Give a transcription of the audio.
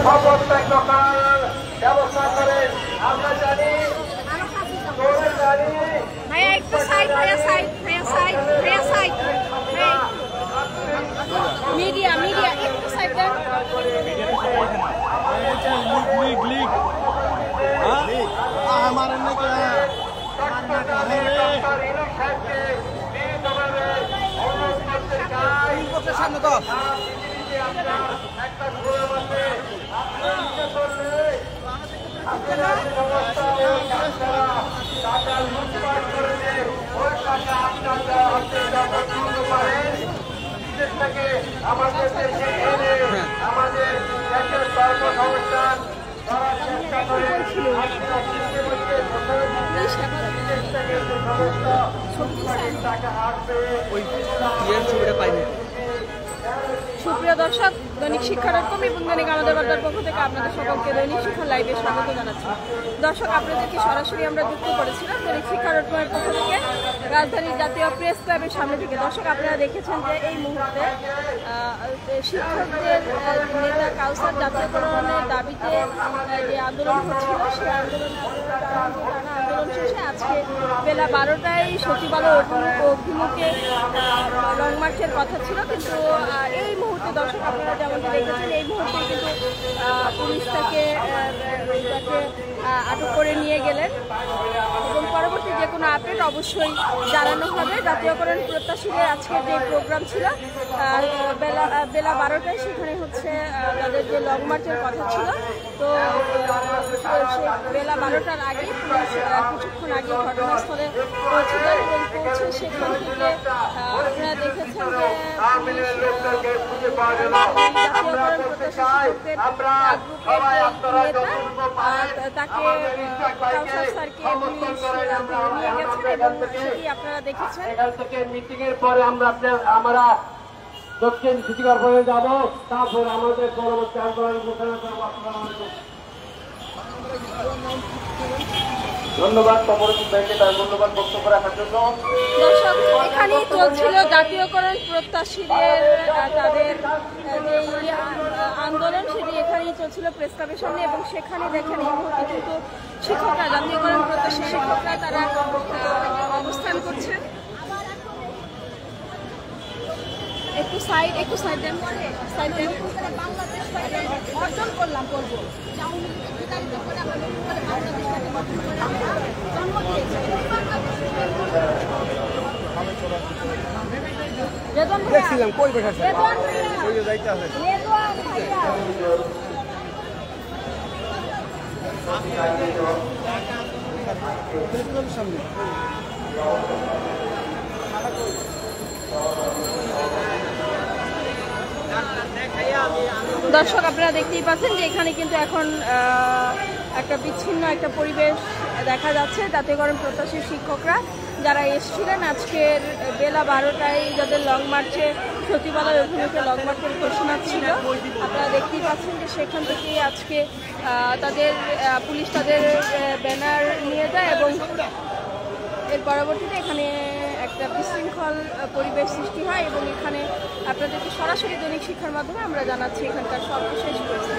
শপথ করার ব্যবস্থা করেন। আমরা জানি ভাইয়া একটু সাইড, ভাইয়া সাইড, ভাইয়া সাইড, ভাইয়া সাইড, মিডিয়া মিডিয়া একটু সাইড দেন। সামনে তো আমাদের দেশে এনে আমাদের দেশের কর্মসংস্থান করার চেষ্টা করে টাকা আসবে। ছবিটা পাইনি। সুপ্রিয় দর্শক, দৈনিক শিক্ষারকম এবং দৈনিক আমাদের বার্তার পক্ষ থেকে আপনাদের সকলকে দৈনিক শিক্ষা লাইভে স্বাগত জানাচ্ছি। দর্শক, আপনাদেরকে সরাসরি আমরা যুক্ত করেছিলাম দৈনিক শিক্ষারকমের পক্ষ থেকে রাজধানীর জাতীয় প্রেস ক্লাবের সামনে থেকে। দর্শক, আপনারা দেখেছেন যে এই মুহূর্তে শিক্ষকদের নেতা কাউসার জাতীয়করণের দাবিতে যে আন্দোলন হচ্ছিল, সেই আন্দোলন শেষে আজকে বেলা 12টায় সচিবালয় অভিমুখে লং মার্চের কথা ছিল। কিন্তু এই মুহূর্তে দর্শক, আপনারা যেমনটি দেখেছেন, এই মুহূর্তে কিন্তু পুলিশ তাকে আটক করে নিয়ে গেলেন এবং পরবর্তী যে কোনো আপডেট অবশ্যই জানানো হবে। জাতীয়করণ প্রত্যাশীদের আজকের যে প্রোগ্রাম ছিল বেলা 12টায়, সেখানে হচ্ছে তাদের যে লং মার্চের কথা ছিল। তো বেলা 12টার আগে পুলিশ কিছুক্ষণ আগে ঘটনাস্থলে পৌঁছলেন এবং পৌঁছে সেখান থেকে আপনারা দেখেছেন যে জাতীয়করণ প্রত্যাশী তাকে কাউসার স্যারকে নিয়ে গেছেন এবং সেটি আপনারা দেখেছেন। মিটিং এর পরে আমরা দক্ষিণ সিটি কর্পোরেশনে যাবো, তারপর আমাদের পরবর্তী আন্দোলন ঘোষণা করবো। ধন্যবাদ ধন্যবাদ বক্তব্য রাখার জন্য। দর্শক, এখানেই চলছিল জাতীয়করণ প্রত্যাশীদের তাদের যে আন্দোলন, সেটি এখানেই চলছিল প্রেস ক্লাবের সামনে এবং সেখানে দেখেন এই মুহূর্তে কিন্তু শিক্ষকরা, জাতীয়করণ প্রত্যাশী শিক্ষকরা তারা অবস্থান করছেন। একটু সাইড দেন, সাইড দেন। অর্জন করলাম করবো দেখছিলাম কই বসে যাইতে হবে। সামনে দর্শক, আপনারা দেখতেই পাচ্ছেন যে এখানে কিন্তু এখন একটা বিচ্ছিন্ন একটা পরিবেশ দেখা যাচ্ছে। জাতীয়করণ প্রত্যাশী শিক্ষকরা যারা এসেছিলেন আজকের বেলা 12টায়, যাদের লং মার্চে সচিবালয় অভিমুখে লং মার্চের ঘোষণা ছিল, আপনারা দেখতেই পাচ্ছেন যে সেখান থেকে আজকে তাদের পুলিশ তাদের ব্যানার নিয়ে যায় এবং এর পরবর্তীতে এখানে একটা বিশৃঙ্খল পরিবেশ সৃষ্টি হয় এবং এখানে আপনাদেরকে সরাসরি দৈনিক শিক্ষার মাধ্যমে আমরা জানাচ্ছি এখানকার সর্বশেষ পরিস্থিতি।